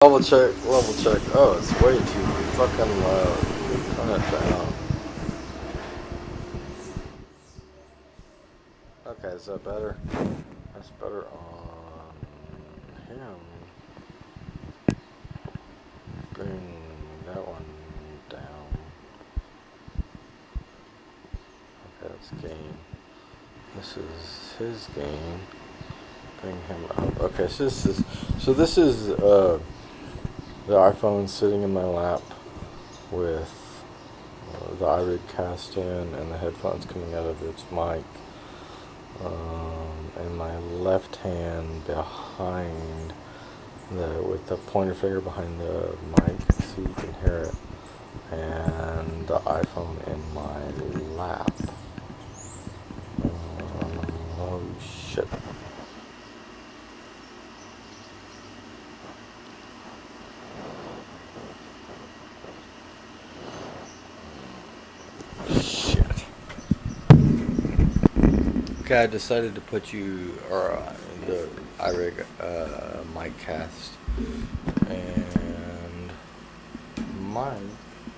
Level check, level check. Oh, it's way too fucking loud. Turn it down. Okay, is that better? That's better on him. Bring that one down. Okay, that's gain. This is his gain. Bring him up. Okay, so this is the iPhone sitting in my lap with the iRig cast in and the headphones coming out of its mic. And my left hand behind with the pointer finger behind the mic so you can hear it, and the iPhone in my lap. Oh shit. Shit. Okay, I decided to put the iRig mic cast and mine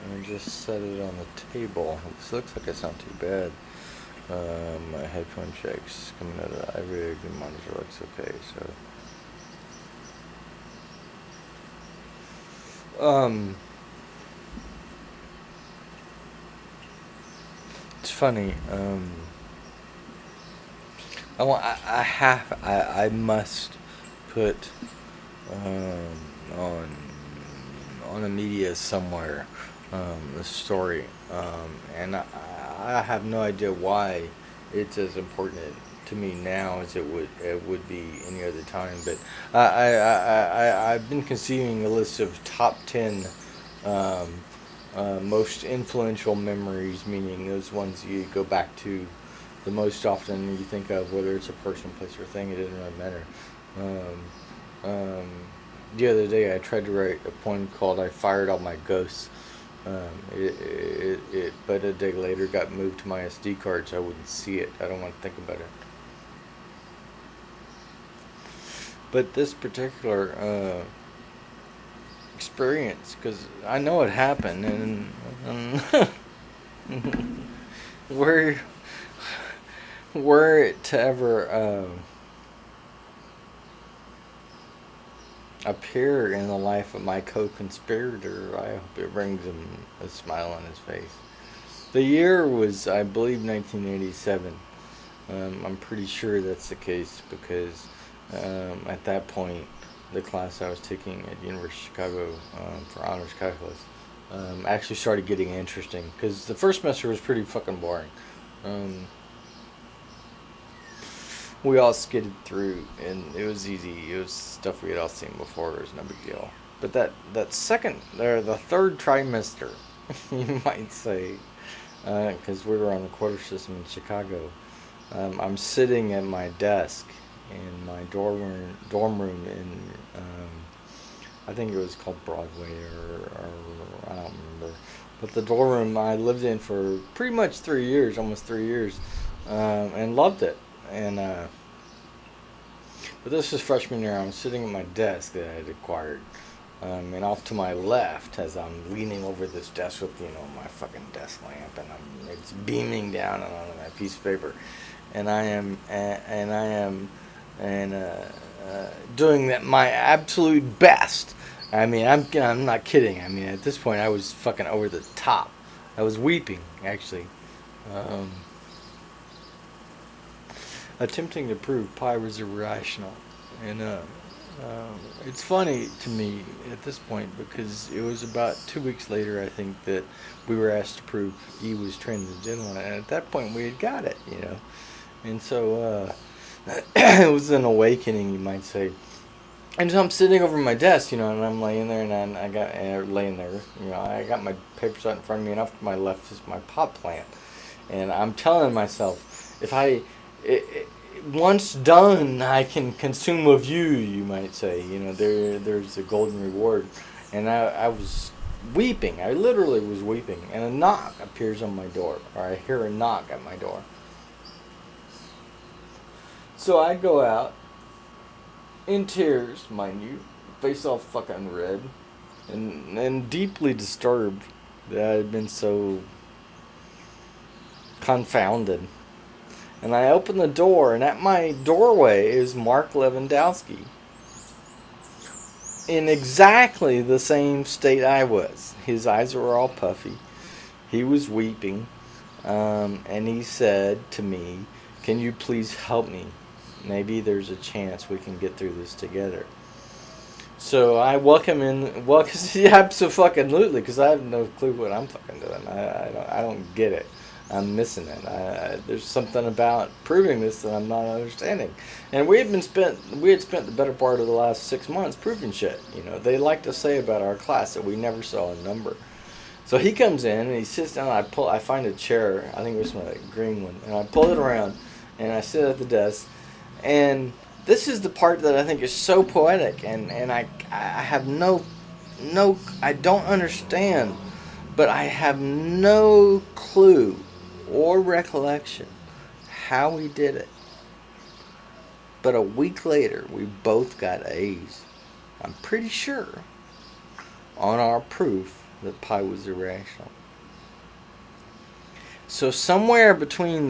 and just set it on the table. This looks like it's not too bad. My headphone checks coming out of the iRig, the monitor looks okay, so it's funny. I must put on a media somewhere the story, and I have no idea why it's as important to me now as it would be any other time. But I've been conceiving a list of top 10 most influential memories, meaning those ones you go back to the most often you think of, whether it's a person, place, or thing. It doesn't really matter. The other day I tried to write a poem called "I Fired All My Ghosts." But a day later got moved to my SD card, so I wouldn't see it. I don't want to think about it. But this particular experience, because I know it happened, and were were it to ever appear in the life of my co-conspirator, I hope it brings him a smile on his face. The year was, I believe, 1987. I'm pretty sure that's the case because at that point, the class I was taking at University of Chicago for honors calculus actually started getting interesting because the first semester was pretty fucking boring. Um, we all skidded through, and it was easy. It was stuff we had all seen before. It was no big deal. But that second, or the third trimester, you might say, because we were on the quarter system in Chicago, I'm sitting at my desk in my dorm room in, I think it was called Broadway, or I don't remember. But the dorm room I lived in for pretty much 3 years, almost 3 years, and loved it. And but this is freshman year. I'm sitting at my desk that I had acquired, and off to my left, as I'm leaning over this desk with my fucking desk lamp, and it's beaming down on my piece of paper, and I am doing that my absolute best. I mean, I'm not kidding. I mean, at this point, I was fucking over the top. I was weeping, actually. Um, Attempting to prove pi was irrational. And it's funny to me at this point because it was about 2 weeks later, I think, that we were asked to prove E was transcendental, and at that point we had got it. And so it was an awakening, you might say. And so I'm sitting over my desk, and I'm laying there, and I got laying there, I got my papers out in front of me, and off to my left is my pot plant, and I'm telling myself, if once done, I can consume of you, you might say. There's a golden reward. And I was weeping. I literally was weeping. And a knock appears on my door, or I hear a knock at my door. So I go out, in tears, mind you, face all fucking red, and deeply disturbed that I had been so confounded. And I opened the door, and at my doorway is Mark Lewandowski, in exactly the same state I was. His eyes were all puffy. He was weeping. And he said to me, "Can you please help me? Maybe there's a chance we can get through this together." So I welcome in. Well, cause, yeah, absolutely, because I have no clue what I'm fucking doing. I don't get it. I'm missing it. There's something about proving this that I'm not understanding. And we had spent the better part of the last 6 months proving shit. You know, they like to say about our class that we never saw a number. So he comes in and he sits down. I find a chair. I think it was my green one, and I pull it around, and I sit at the desk. And this is the part that I think is so poetic, and I have I don't understand, but I have no clue or recollection how we did it. But a week later, we both got A's. I'm pretty sure on our proof that pi was irrational. So somewhere between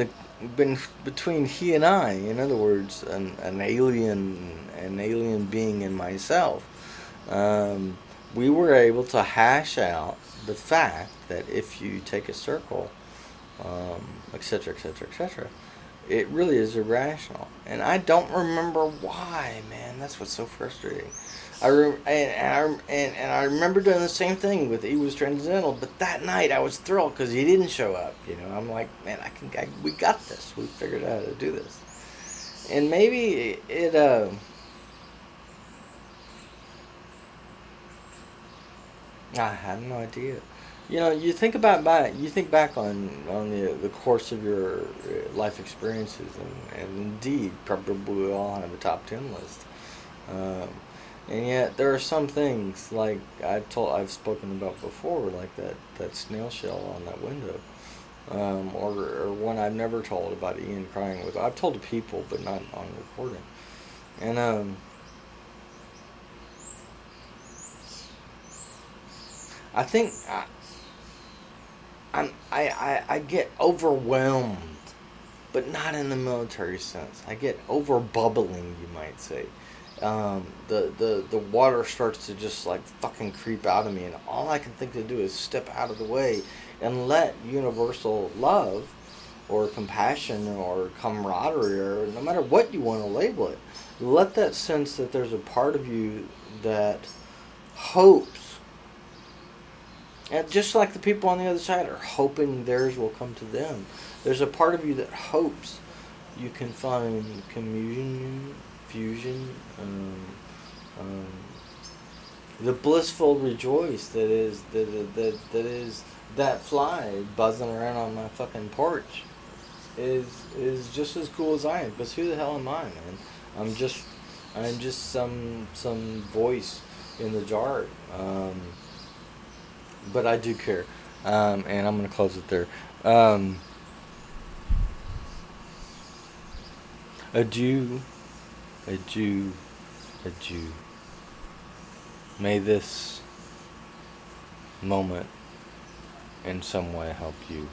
he and I, in other words, an alien being in myself, we were able to hash out the fact that if you take a circle, etc., etc., etc., it really is irrational. And I don't remember why, man. That's what's so frustrating. I remember doing the same thing with E was transcendental, but that night I was thrilled because he didn't show up. You know, I'm like, man, we got this. We figured out how to do this. And maybe I have no idea. You know, you think back on the course of your life experiences, and indeed, probably we all have a top 10 list. And yet, there are some things like I've spoken about before, like that snail shell on that window, or one I've never told about Ian crying with. I've told to people, but not on recording. And I think I get overwhelmed, but not in the military sense. I get over bubbling, you might say. The water starts to just like fucking creep out of me, and all I can think to do is step out of the way and let universal love or compassion or camaraderie, or no matter what you want to label it, let that sense that there's a part of you that hopes. And just like the people on the other side are hoping theirs will come to them, there's a part of you that hopes you can find communion, fusion, the blissful rejoice that is that fly buzzing around on my fucking porch is just as cool as I am. Because who the hell am I, man? I'm just some voice in the jar. But I do care, and I'm going to close it there. Adieu, adieu, adieu. May this moment in some way help you.